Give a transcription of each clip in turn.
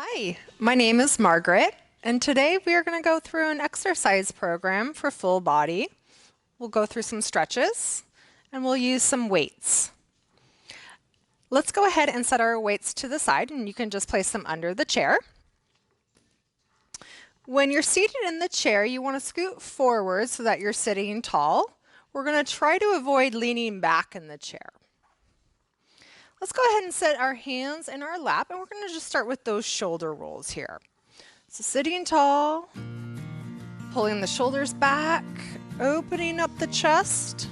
Hi, my name is Margaret, and today we are going to go through an exercise program for full body. We'll go through some stretches, and we'll use some weights. Let's go ahead and set our weights to the side, and you can just place them under the chair. When you're seated in the chair, you want to scoot forward so that you're sitting tall. We're going to try to avoid leaning back in the chair. Let's go ahead and set our hands in our lap, and we're going to just start with those shoulder rolls here. So sitting tall, pulling the shoulders back, opening up the chest.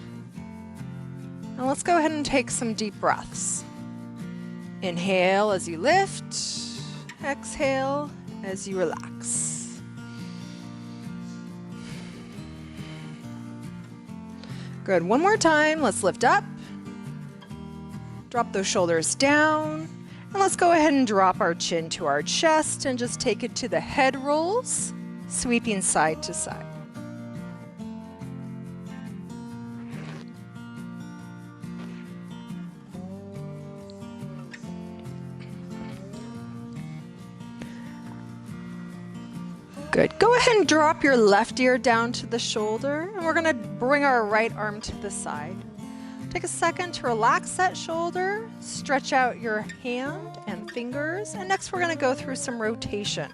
And let's go ahead and take some deep breaths. Inhale as you lift, exhale as you relax. Good, one more time, let's lift up. Drop those shoulders down, and let's go ahead and drop our chin to our chest and just take it to the head rolls, sweeping side to side. Good. Go ahead and drop your left ear down to the shoulder, and we're going to bring our right arm to the side. Take a second to relax that shoulder, stretch out your hand and fingers, and next we're going to go through some rotation.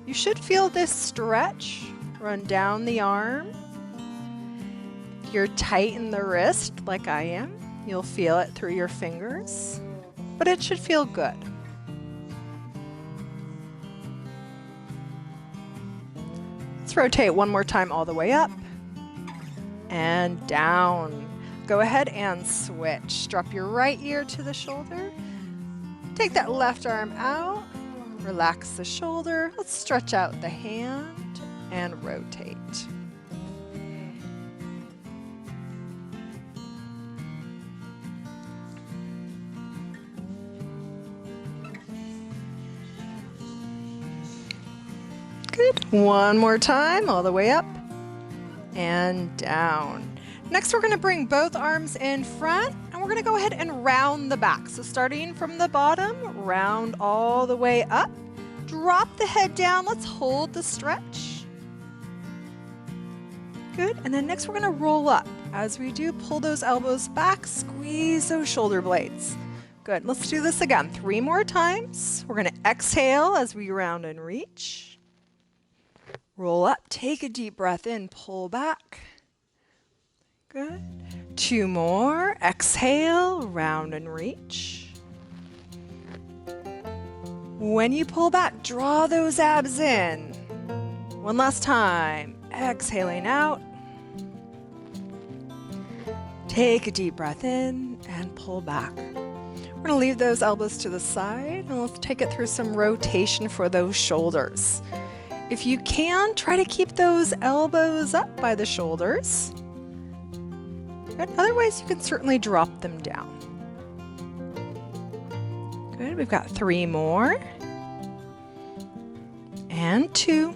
You should feel this stretch run down the arm. If you're tight in the wrist like I am, you'll feel it through your fingers, but it should feel good. Let's rotate one more time all the way up and down. Go ahead and switch. Drop your right ear to the shoulder. Take that left arm out. Relax the shoulder. Let's stretch out the hand and rotate. Good. One more time, all the way up and down. Next, we're going to bring both arms in front, and we're going to go ahead and round the back. So starting from the bottom, round all the way up. Drop the head down. Let's hold the stretch. Good. And then next, we're going to roll up. As we do, pull those elbows back, squeeze those shoulder blades. Good. Let's do this again 3 more times. We're going to exhale as we round and reach. Roll up. Take a deep breath in. Pull back. Good. 2 more. Exhale, round and reach. When you pull back, draw those abs in. One last time. Exhaling out. Take a deep breath in and pull back. We're going to leave those elbows to the side, and let's take it through some rotation for those shoulders. If you can, try to keep those elbows up by the shoulders. Good. Otherwise, you can certainly drop them down. Good. We've got 3 more. And 2.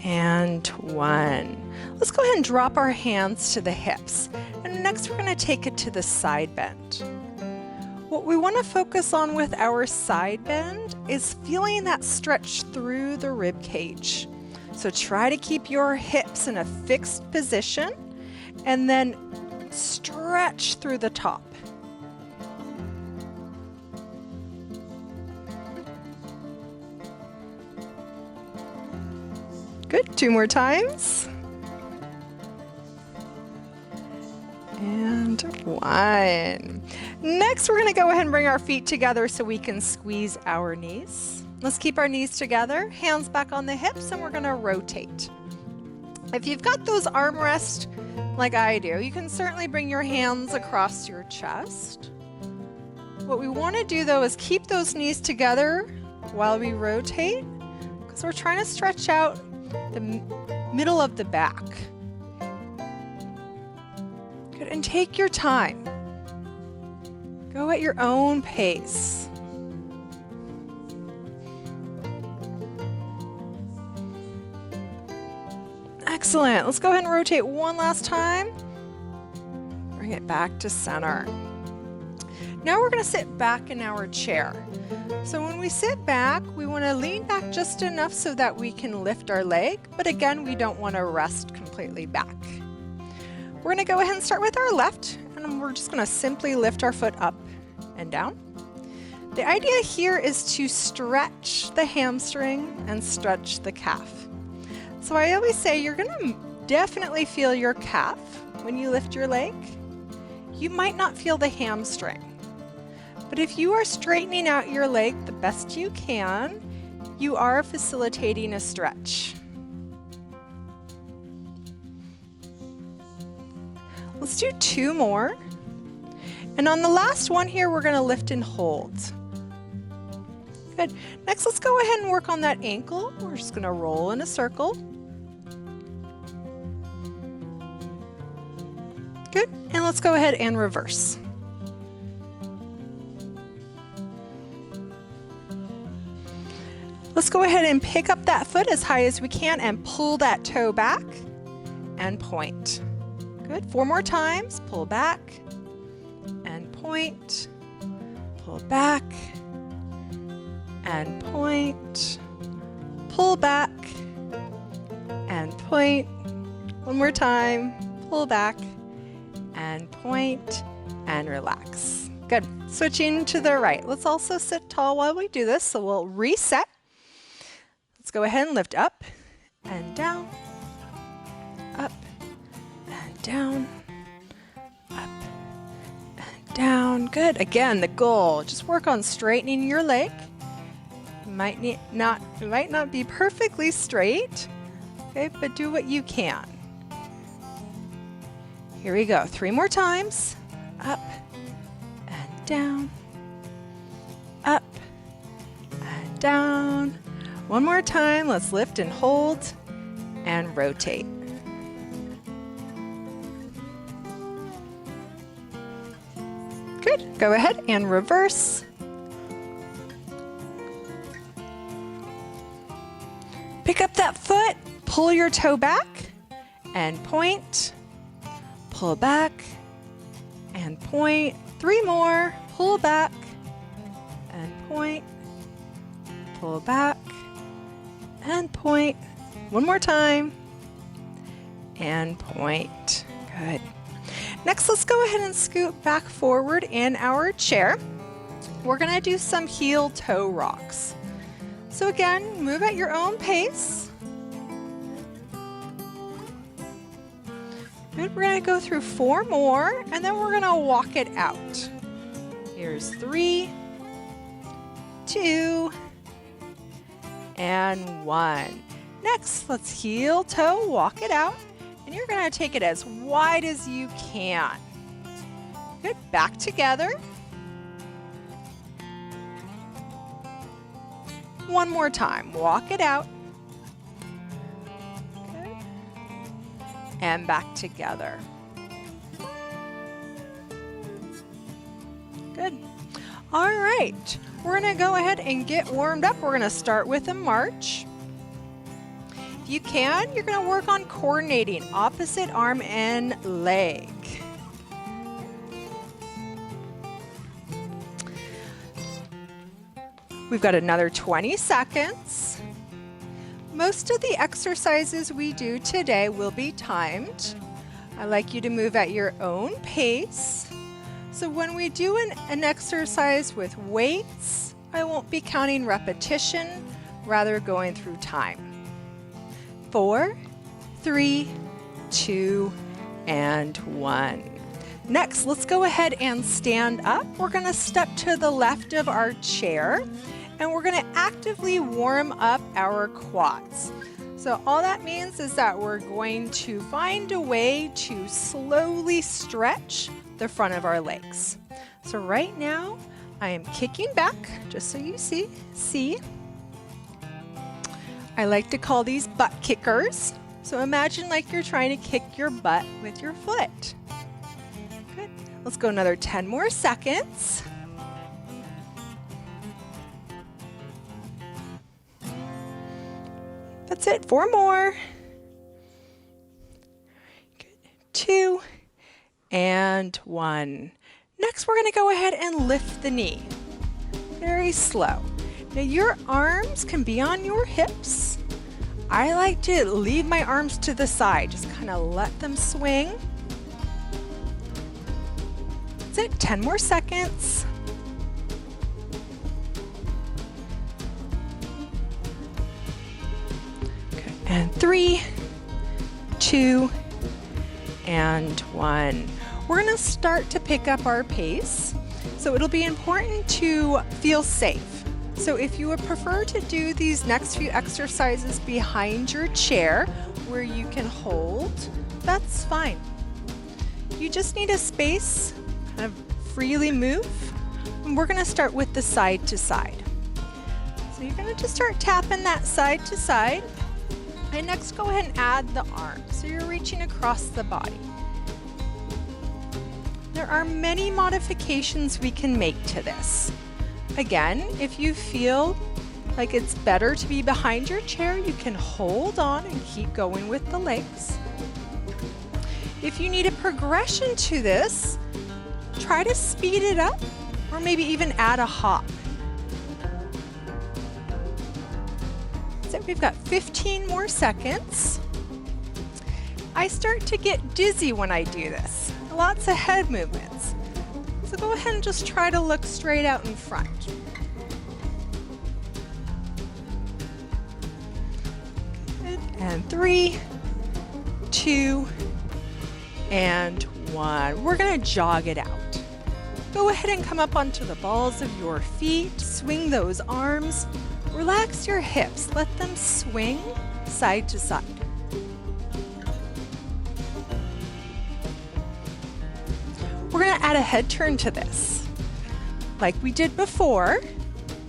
And 1. Let's go ahead and drop our hands to the hips. And next, we're going to take it to the side bend. What we want to focus on with our side bend is feeling that stretch through the rib cage. So try to keep your hips in a fixed position, and then stretch through the top. Good. 2 more times. And 1. Next, we're going to go ahead and bring our feet together so we can squeeze our knees. Let's keep our knees together, hands back on the hips, and we're going to rotate. If you've got those armrests like I do, you can certainly bring your hands across your chest. What we want to do though is keep those knees together while we rotate, because we're trying to stretch out the middle of the back. Good, and take your time. Go at your own pace. Excellent. Let's go ahead and rotate one last time. Bring it back to center. Now we're going to sit back in our chair. So when we sit back, we want to lean back just enough so that we can lift our leg, but again, we don't want to rest completely back. We're going to go ahead and start with our left, and we're just going to simply lift our foot up and down. The idea here is to stretch the hamstring and stretch the calf. So I always say you're going to definitely feel your calf when you lift your leg. You might not feel the hamstring. But if you are straightening out your leg the best you can, you are facilitating a stretch. Let's do 2 more. And on the last one here, we're going to lift and hold. Good. Next, let's go ahead and work on that ankle. We're just going to roll in a circle. Good. And let's go ahead and reverse. Let's go ahead and pick up that foot as high as we can and pull that toe back and point. Good. 4 more times. Pull back and point. Pull back and point. Pull back and point. 1 more time. Pull back and point and relax. Good. Switching to the right. Let's also sit tall while we do this, so we'll reset. Let's go ahead and lift up and down, up and down, up and down. Good. Again, the goal, just work on straightening your leg. It might not be perfectly straight, okay, but do what you can. Here we go. 3 more times. Up and down, up and down. 1 more time. Let's lift and hold and rotate. Good. Go ahead and reverse. Pick up that foot, pull your toe back and point. Pull back and point. 3 more. Pull back and point. Pull back and point. 1 more time and point. Good. Next, let's go ahead and scoot back forward in our chair. We're going to do some heel toe rocks. So again, move at your own pace. Good. We're going to go through 4 more, and then we're going to walk it out. Here's 3, 2, and 1. Next, let's heel toe, walk it out, and you're going to take it as wide as you can. Good. Back together. 1 more time. Walk it out. Good. And back together. Good. All right. We're going to go ahead and get warmed up. We're going to start with a march. If you can, you're going to work on coordinating opposite arm and leg. We've got another 20 seconds. Most of the exercises we do today will be timed. I like you to move at your own pace. So when we do an exercise with weights, I won't be counting repetition, rather going through time. 4, 3, 2, and 1. Next, let's go ahead and stand up. We're going to step to the left of our chair, and we're going to actively warm up our quads. So all that means is that we're going to find a way to slowly stretch the front of our legs. So right now, I am kicking back, just so you see. I like to call these butt kickers. So imagine like you're trying to kick your butt with your foot. Good. Let's go another 10 more seconds. That's it. 4 more. Good. 2 and 1. Next, we're going to go ahead and lift the knee. Very slow. Now your arms can be on your hips. I like to leave my arms to the side, just kind of let them swing. That's it, 10 more seconds. Okay. And 3, 2, and 1. We're going to start to pick up our pace, so it'll be important to feel safe. So if you would prefer to do these next few exercises behind your chair where you can hold, that's fine. You just need a space, kind of freely move, and we're going to start with the side to side. So you're going to just start tapping that side to side, and next go ahead and add the arm. So you're reaching across the body. There are many modifications we can make to this. Again, if you feel like it's better to be behind your chair, you can hold on and keep going with the legs. If you need a progression to this, try to speed it up or maybe even add a hop. So we've got 15 more seconds. I start to get dizzy when I do this. Lots of head movements. So go ahead and just try to look straight out in front. Good. And 3, 2, and 1. We're going to jog it out. Go ahead and come up onto the balls of your feet. Swing those arms. Relax your hips. Let them swing side to side. We're going to add a head turn to this. Like we did before,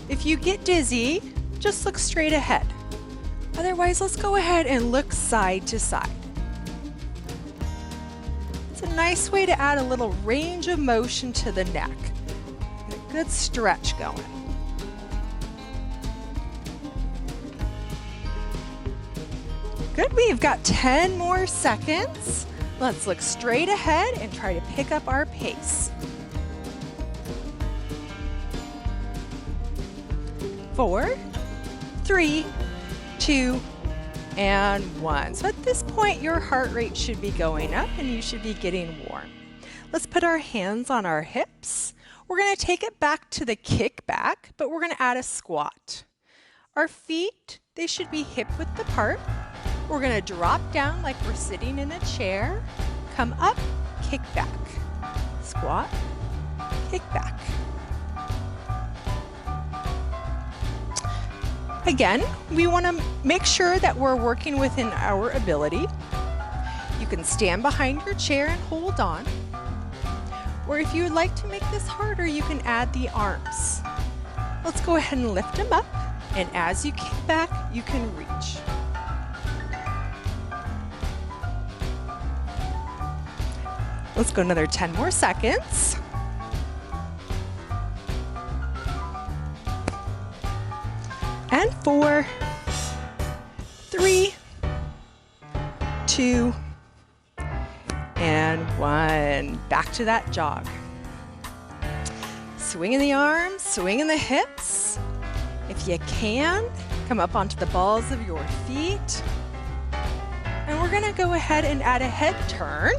if you get dizzy, just look straight ahead. Otherwise, let's go ahead and look side to side. It's a nice way to add a little range of motion to the neck. Get a good stretch going. Good, we've got 10 more seconds. Let's look straight ahead and try to pick up our pace. 4, 3, 2, and 1. So at this point, your heart rate should be going up and you should be getting warm. Let's put our hands on our hips. We're going to take it back to the kick back, but we're going to add a squat. Our feet, they should be hip width apart. We're going to drop down like we're sitting in a chair, come up, kick back, squat, kick back. Again, we want to make sure that we're working within our ability. You can stand behind your chair and hold on. Or if you would like to make this harder, you can add the arms. Let's go ahead and lift them up, and as you kick back, you can reach. Let's go another 10 more seconds. And 4, 3, 2, and 1. Back to that jog. Swinging the arms, swinging the hips. If you can, come up onto the balls of your feet. And we're going to go ahead and add a head turn.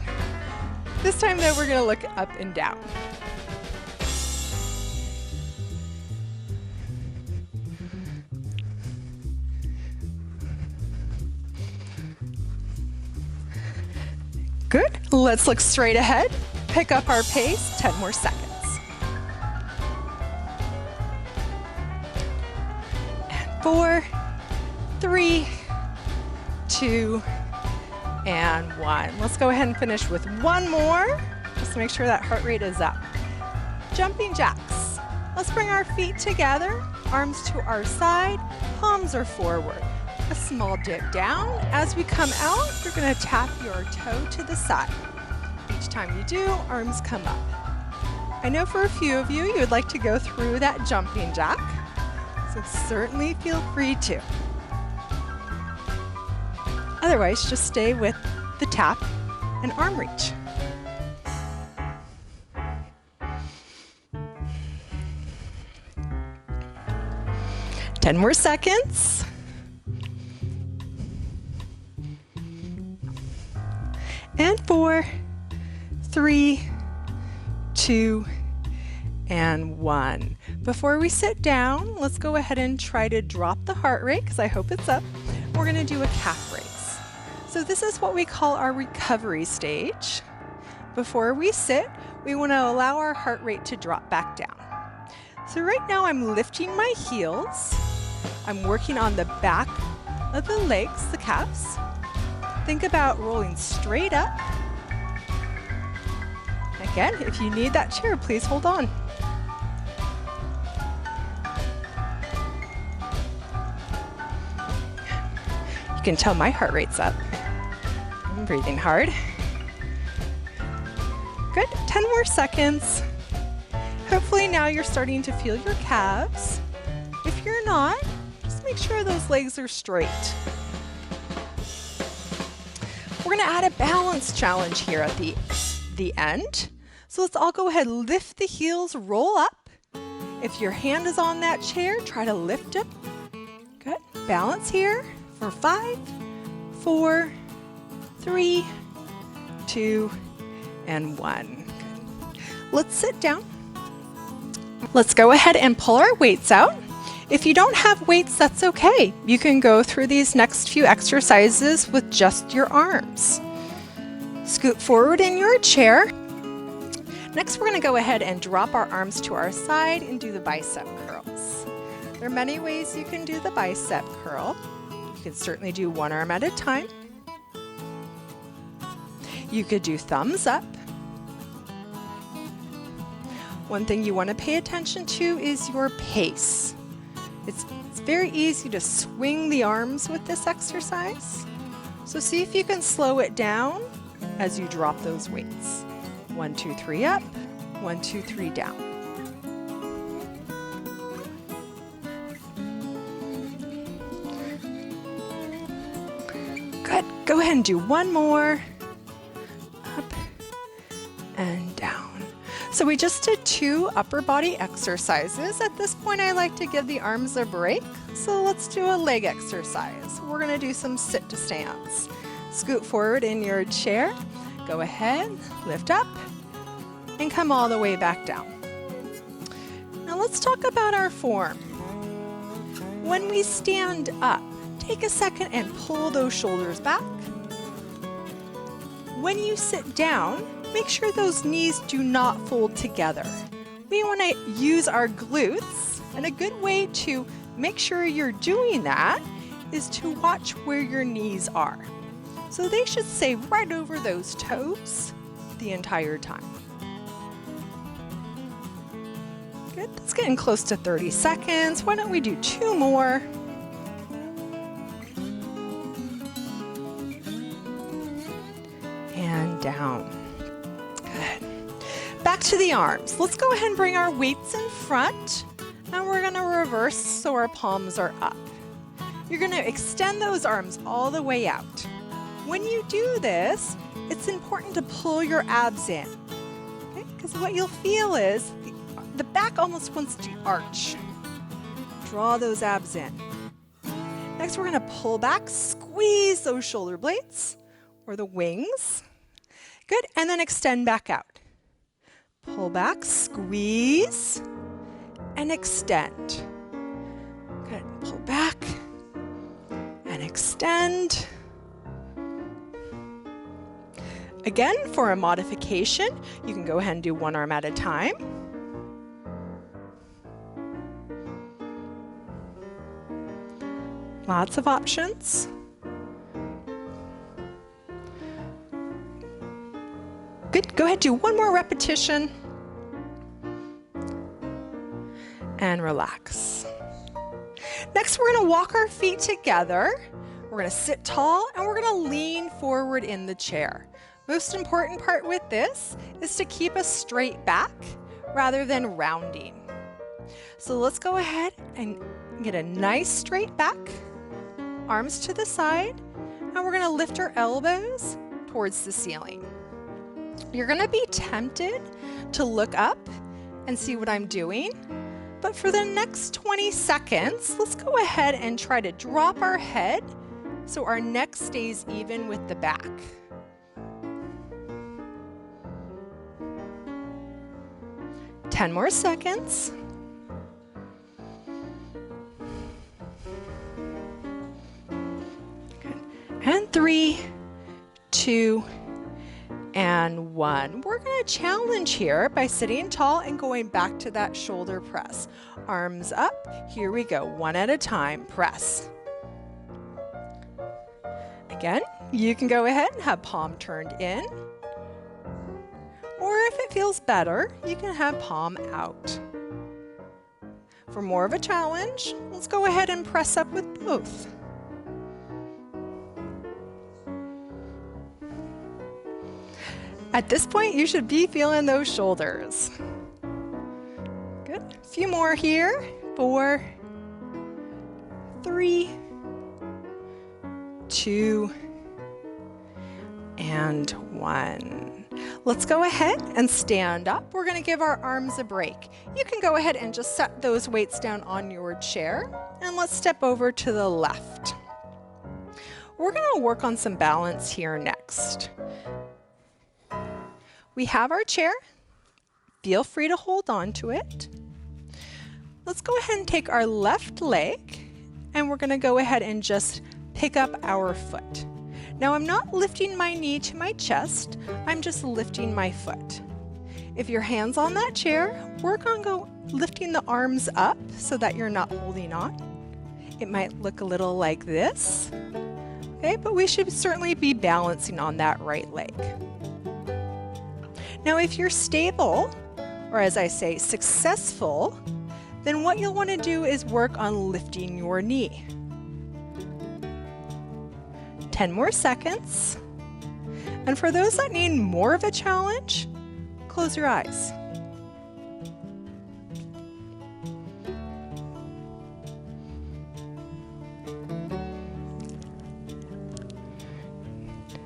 This time though, we're going to look up and down. Good. Let's look straight ahead. Pick up our pace, 10 more seconds. And 4, 3, 2, and 1. Let's go ahead and finish with one more, just to make sure that heart rate is up. Jumping jacks. Let's bring our feet together, arms to our side, palms are forward. A small dip down. As we come out, you're going to tap your toe to the side. Each time you do, arms come up. I know for a few of you, you would like to go through that jumping jack, so certainly feel free to. Otherwise, just stay with the tap and arm reach. 10 more seconds. And 4, 3, 2, and 1. Before we sit down, let's go ahead and try to drop the heart rate, because I hope it's up. We're going to do a calf raise. So this is what we call our recovery stage. Before we sit, we want to allow our heart rate to drop back down. So right now I'm lifting my heels. I'm working on the back of the legs, the calves. Think about rolling straight up. Again, if you need that chair, please hold on. You can tell my heart rate's up. I'm breathing hard. Good, 10 more seconds. Hopefully now you're starting to feel your calves. If you're not, just make sure those legs are straight. We're gonna add a balance challenge here at the end. So let's all go ahead, lift the heels, roll up. If your hand is on that chair, try to lift it. Good, balance here for 5, 4, 3, 2, and 1. Good. Let's sit down. Let's go ahead and pull our weights out. If you don't have weights, that's okay. You can go through these next few exercises with just your arms. Scoot forward in your chair. Next, we're going to go ahead and drop our arms to our side and do the bicep curls. There are many ways you can do the bicep curl. You can certainly do one arm at a time. You could do thumbs up. One thing you want to pay attention to is your pace. It's very easy to swing the arms with this exercise. So see if you can slow it down as you drop those weights. 1, 2, 3 up, 1, 2, 3 down. Good, go ahead and do one more. Up and down. So we just did 2 upper body exercises. At this point, I like to give the arms a break. So let's do a leg exercise. We're gonna do some sit to stands. Scoot forward in your chair. Go ahead, lift up, and come all the way back down. Now let's talk about our form. When we stand up, take a second and pull those shoulders back. When you sit down, make sure those knees do not fold together. We want to use our glutes, and a good way to make sure you're doing that is to watch where your knees are. So they should stay right over those toes the entire time. Good, that's getting close to 30 seconds. Why don't we do 2 more? And down. Back to the arms. Let's go ahead and bring our weights in front, and we're going to reverse so our palms are up. You're going to extend those arms all the way out. When you do this, it's important to pull your abs in, okay? Because what you'll feel is the back almost wants to arch. Draw those abs in. Next, we're going to pull back, squeeze those shoulder blades or the wings. Good, and then extend back out. Pull back, squeeze, and extend. Good, pull back and extend. Again, for a modification, you can go ahead and do one arm at a time. Lots of options. Good, go ahead, do one more repetition. And relax. Next, we're gonna walk our feet together. We're gonna sit tall and we're gonna lean forward in the chair. Most important part with this is to keep a straight back rather than rounding. So let's go ahead and get a nice straight back, arms to the side, and we're gonna lift our elbows towards the ceiling. You're gonna be tempted to look up and see what I'm doing, But for the next 20 seconds, let's go ahead and try to drop our head so our neck stays even with the back. Ten more seconds. Good. And 3, 2, and 1. We're going to challenge here by sitting tall and going back to that shoulder press. Arms up. Here we go. One at a time. Press. Again, you can go ahead and have palm turned in. Or if it feels better, you can have palm out. For more of a challenge, let's go ahead and press up with both. At this point, you should be feeling those shoulders. Good. A few more here. 4, 3, 2, and 1. Let's go ahead and stand up. We're going to give our arms a break. You can go ahead and just set those weights down on your chair. And let's step over to the left. We're going to work on some balance here next. We have our chair. Feel free to hold on to it. Let's go ahead and take our left leg, and we're going to go ahead and just pick up our foot. Now I'm not lifting my knee to my chest, I'm just lifting my foot. If your hand's on that chair, work on lifting the arms up so that you're not holding on. It might look a little like this, okay, but we should certainly be balancing on that right leg. Now if you're stable, or as I say, successful, then what you'll want to do is work on lifting your knee. 10 more seconds. And for those that need more of a challenge, close your eyes.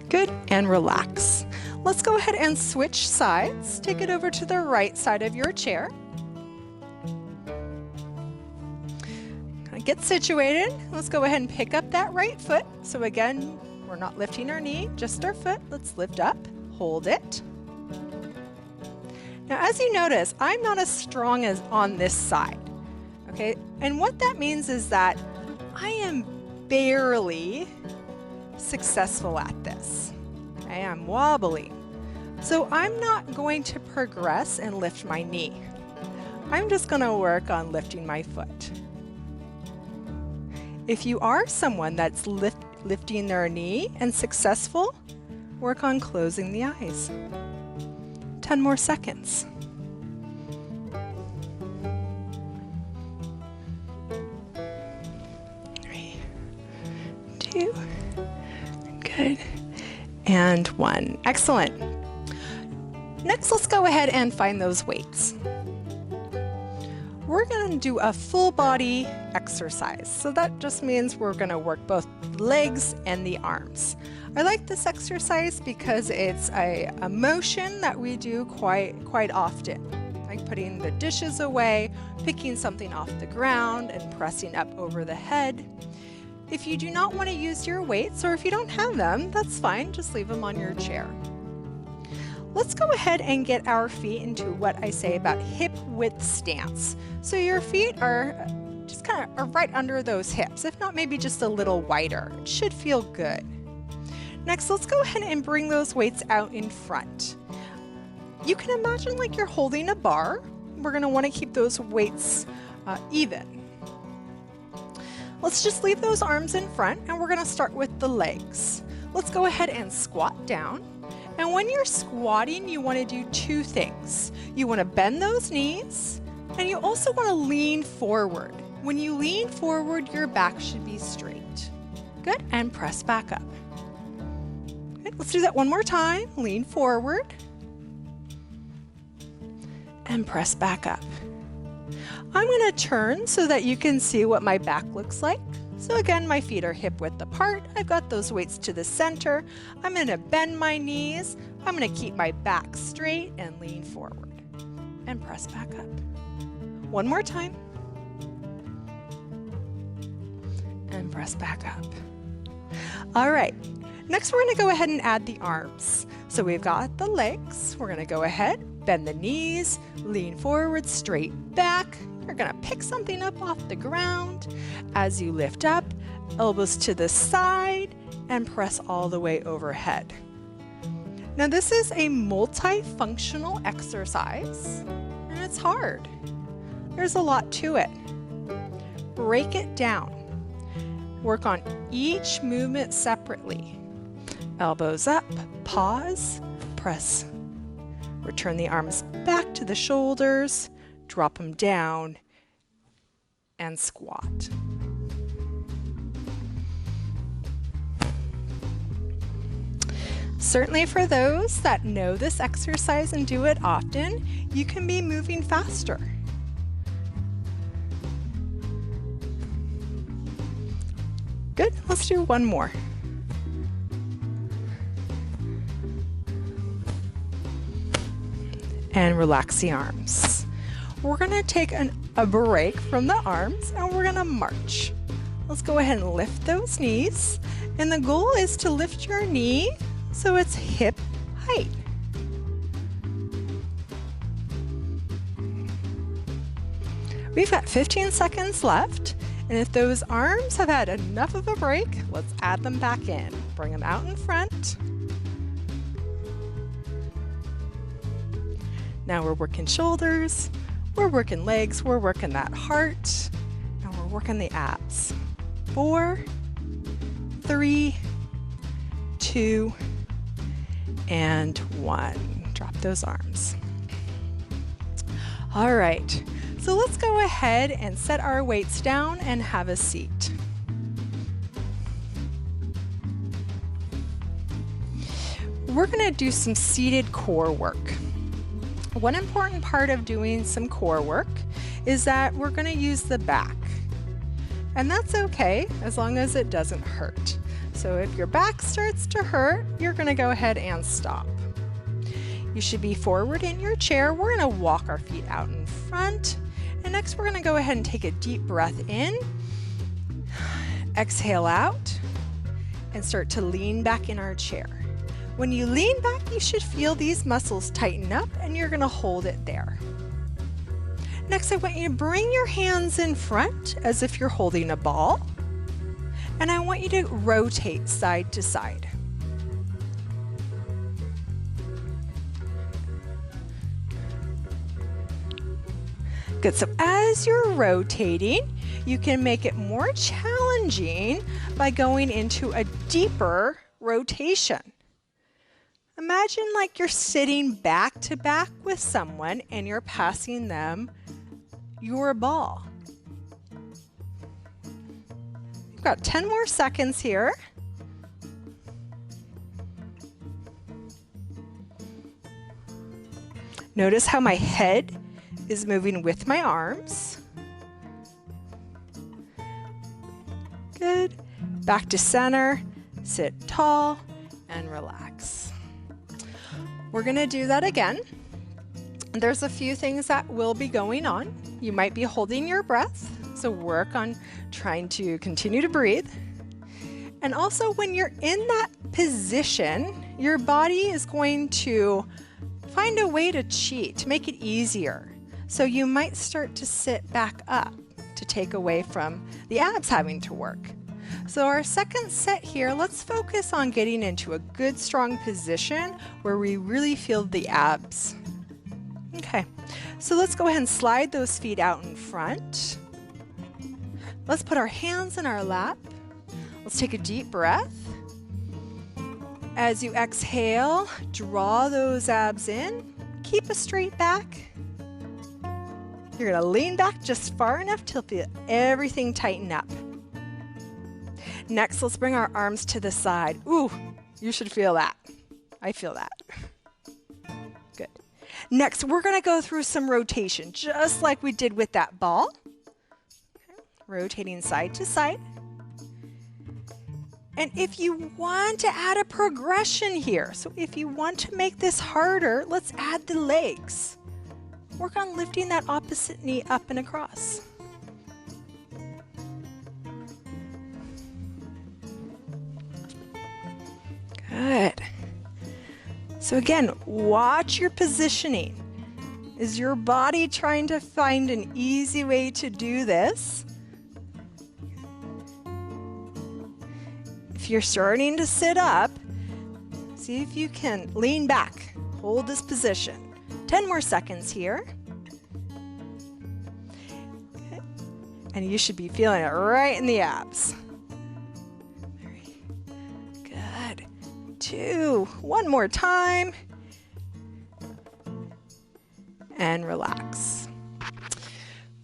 Good, and relax. Let's go ahead and switch sides. Take it over to the right side of your chair. Get situated. Let's go ahead and pick up that right foot. So again, we're not lifting our knee, just our foot. Let's lift up, hold it. Now, as you notice, I'm not as strong as on this side, okay? And what that means is that I am barely successful at this, okay? I'm wobbly. So I'm not going to progress and lift my knee. I'm just gonna work on lifting my foot. If you are someone that's lifting their knee and successful, work on closing the eyes. 10 more seconds. 3, 2, good, and 1. Excellent. Next, let's go ahead and find those weights. We're going to do a full body exercise. So that just means we're going to work both the legs and the arms. I like this exercise because it's a motion that we do quite often, like putting the dishes away, picking something off the ground, and pressing up over the head. If you do not want to use your weights, or if you don't have them, that's fine, just leave them on your chair. Let's go ahead and get our feet into what I say about hip width stance. So your feet are just kind of right under those hips, if not maybe just a little wider. It should feel good. Next, let's go ahead and bring those weights out in front. You can imagine like you're holding a bar. We're going to want to keep those weights even. Let's just leave those arms in front, and we're going to start with the legs. Let's go ahead and squat down. And when you're squatting, you want to do two things. You want to bend those knees, and you also want to lean forward. When you lean forward, your back should be straight. Good, and press back up. Good, let's do that one more time. Lean forward, and press back up. I'm going to turn so that you can see what my back looks like. So again, my feet are hip width apart. I've got those weights to the center. I'm going to bend my knees. I'm going to keep my back straight and lean forward and press back up. One more time. And press back up. All right, next we're gonna go ahead and add the arms. So we've got the legs. We're gonna go ahead, bend the knees, lean forward, straight back. You're gonna pick something up off the ground. As you lift up, elbows to the side and press all the way overhead. Now this is a multifunctional exercise and it's hard. There's a lot to it. Break it down. Work on each movement separately. Elbows up, pause, press. Return the arms back to the shoulders, drop them down, and squat. Certainly for those that know this exercise and do it often, you can be moving faster. Good, let's do one more. And relax the arms. We're gonna take a break from the arms and we're gonna march. Let's go ahead and lift those knees. And the goal is to lift your knee so it's hip height. We've got 15 seconds left. And if those arms have had enough of a break, let's add them back in. Bring them out in front. Now we're working shoulders, we're working legs, we're working that heart, and we're working the abs. 4, 3, 2, and 1. Drop those arms. All right, so let's go ahead and set our weights down and have a seat. We're gonna do some seated core work. One important part of doing some core work is that we're going to use the back. And that's okay as long as it doesn't hurt. So if your back starts to hurt, you're going to go ahead and stop. You should be forward in your chair. We're going to walk our feet out in front. And next we're going to go ahead and take a deep breath in. Exhale out and start to lean back in our chair. When you lean back, you should feel these muscles tighten up and you're gonna hold it there. Next, I want you to bring your hands in front as if you're holding a ball. And I want you to rotate side to side. Good, so as you're rotating, you can make it more challenging by going into a deeper rotation. Imagine like you're sitting back to back with someone and you're passing them your ball. We've got 10 more seconds here. Notice how my head is moving with my arms. Good. Back to center, sit tall, and relax. We're going to do that again. There's a few things that will be going on. You might be holding your breath, so work on trying to continue to breathe. And also when you're in that position, your body is going to find a way to cheat, to make it easier. So you might start to sit back up to take away from the abs having to work. So our second set here, let's focus on getting into a good strong position where we really feel the abs. Okay, so let's go ahead and slide those feet out in front. Let's put our hands in our lap. Let's take a deep breath. As you exhale, draw those abs in. Keep a straight back. You're gonna lean back just far enough to feel everything tighten up. Next, let's bring our arms to the side. Ooh, you should feel that. I feel that. Good. Next, we're gonna go through some rotation, just like we did with that ball. Okay. Rotating side to side. And if you want to add a progression here, so if you want to make this harder, let's add the legs. work on lifting that opposite knee up and across. Good. So again, watch your positioning. Is your body trying to find an easy way to do this? If you're starting to sit up, see if you can lean back. Hold this position. 10 more seconds here. Okay. And you should be feeling it right in the abs. 3. Good. 2. One more time. And relax.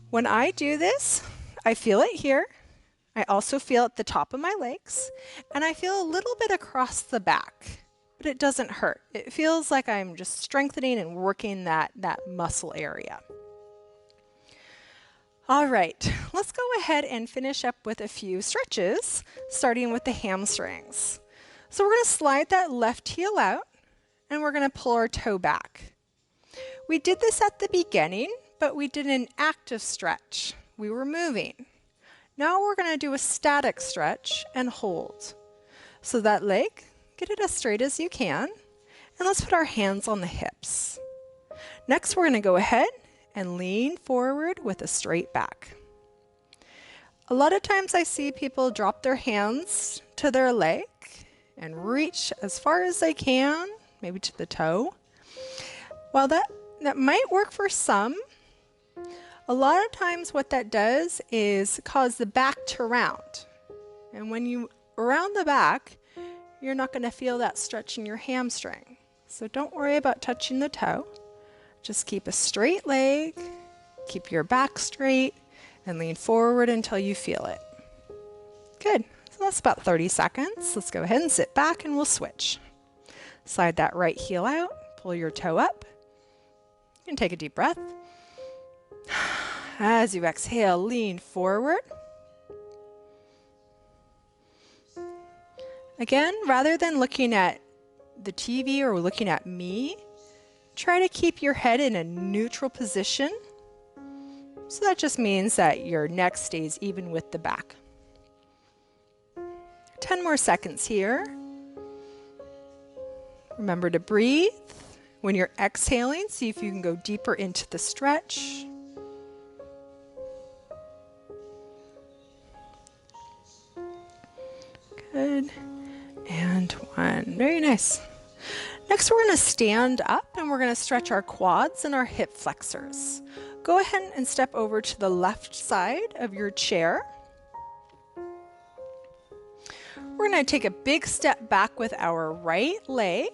When I do this, I feel it here. I also feel at the top of my legs, and I feel a little bit across the back, but it doesn't hurt. It feels like I'm just strengthening and working that muscle area. All right, let's go ahead and finish up with a few stretches, starting with the hamstrings. So we're going to slide that left heel out, and we're going to pull our toe back. We did this at the beginning, but we did an active stretch. We were moving. Now we're going to do a static stretch and hold. So that leg, get it as straight as you can, and let's put our hands on the hips. Next, we're going to go ahead and lean forward with a straight back. A lot of times I see people drop their hands to their leg and reach as far as they can, maybe to the toe. While that might work for some, a lot of times what that does is cause the back to round. And when you round the back, you're not going to feel that stretch in your hamstring. So don't worry about touching the toe. Just keep a straight leg, keep your back straight, and lean forward until you feel it. Good. So that's about 30 seconds. Let's go ahead and sit back and we'll switch. Slide that right heel out, pull your toe up. You can take a deep breath. As you exhale, lean forward. Again, rather than looking at the TV or looking at me, try to keep your head in a neutral position. So that just means that your neck stays even with the back. 10 more seconds here. Remember to breathe. When you're exhaling, see if you can go deeper into the stretch. Good. And 1. Very nice. Next, we're going to stand up and we're going to stretch our quads and our hip flexors. Go ahead and step over to the left side of your chair. We're going to take a big step back with our right leg,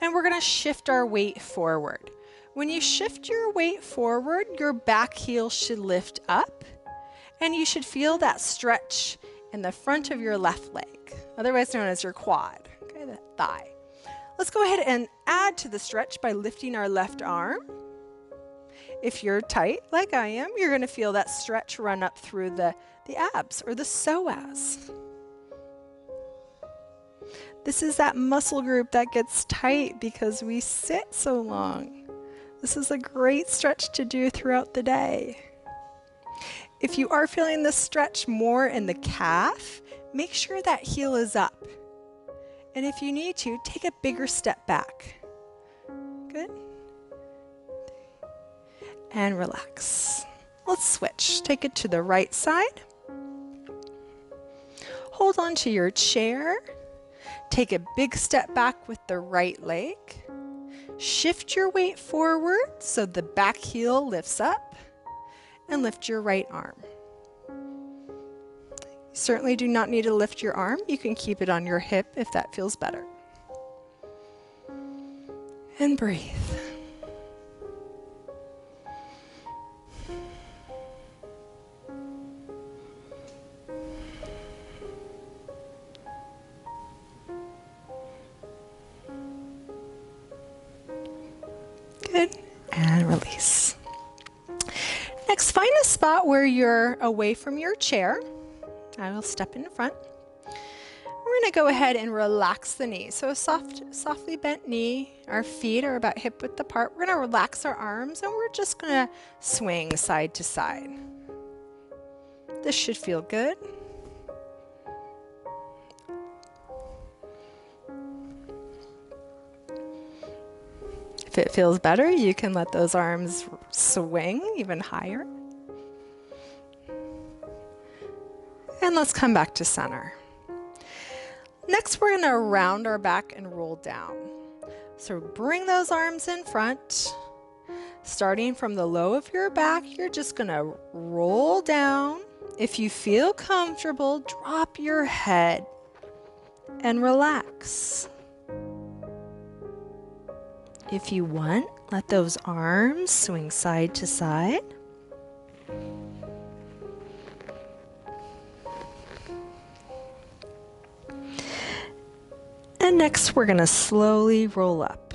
and we're going to shift our weight forward. When you shift your weight forward, your back heel should lift up, and you should feel that stretch in the front of your left leg, otherwise known as your quad, okay, the thigh. Let's go ahead and add to the stretch by lifting our left arm. If you're tight like I am, you're going to feel that stretch run up through the abs or the psoas. This is that muscle group that gets tight because we sit so long. This is a great stretch to do throughout the day. If you are feeling this stretch more in the calf, make sure that heel is up. And if you need to, take a bigger step back. Good. And relax. Let's switch. Take it to the right side. Hold on to your chair. Take a big step back with the right leg. Shift your weight forward so the back heel lifts up, and lift your right arm. You certainly do not need to lift your arm. You can keep it on your hip if that feels better. And breathe. Good. And release. Next, find a spot where you're away from your chair. I will step in front. We're We're going to go ahead and relax the knee. So a softly bent knee. Our feet are about hip width apart. We're going to relax our arms and we're just going to swing side to side. This should feel good. If it feels better, you can let those arms swing even higher. And let's come back to center. Next, we're going to round our back and roll down. So bring those arms in front. Starting from the low of your back, you're just going to roll down. If you feel comfortable, drop your head and relax. If you want, let those arms swing side to side. And next, we're going to slowly roll up.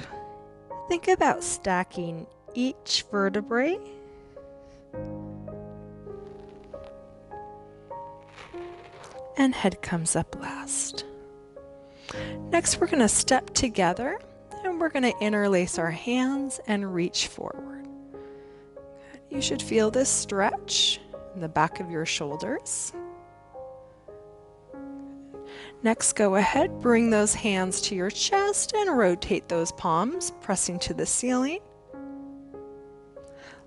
Think about stacking each vertebrae. And head comes up last. Next, we're going to step together and we're going to interlace our hands and reach forward. You should feel this stretch in the back of your shoulders. Next, go ahead, bring those hands to your chest and rotate those palms, pressing to the ceiling.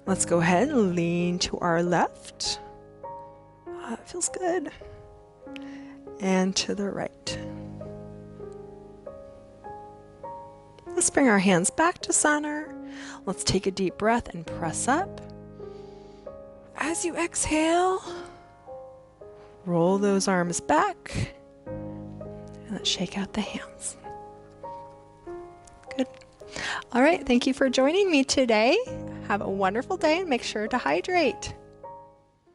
Let's go ahead and lean to our left. It feels good. And to the right. Let's bring our hands back to center. Let's take a deep breath and press up. As you exhale, roll those arms back. And let's shake out the hands. Good. All right, thank you for joining me today. Have a wonderful day and make sure to hydrate.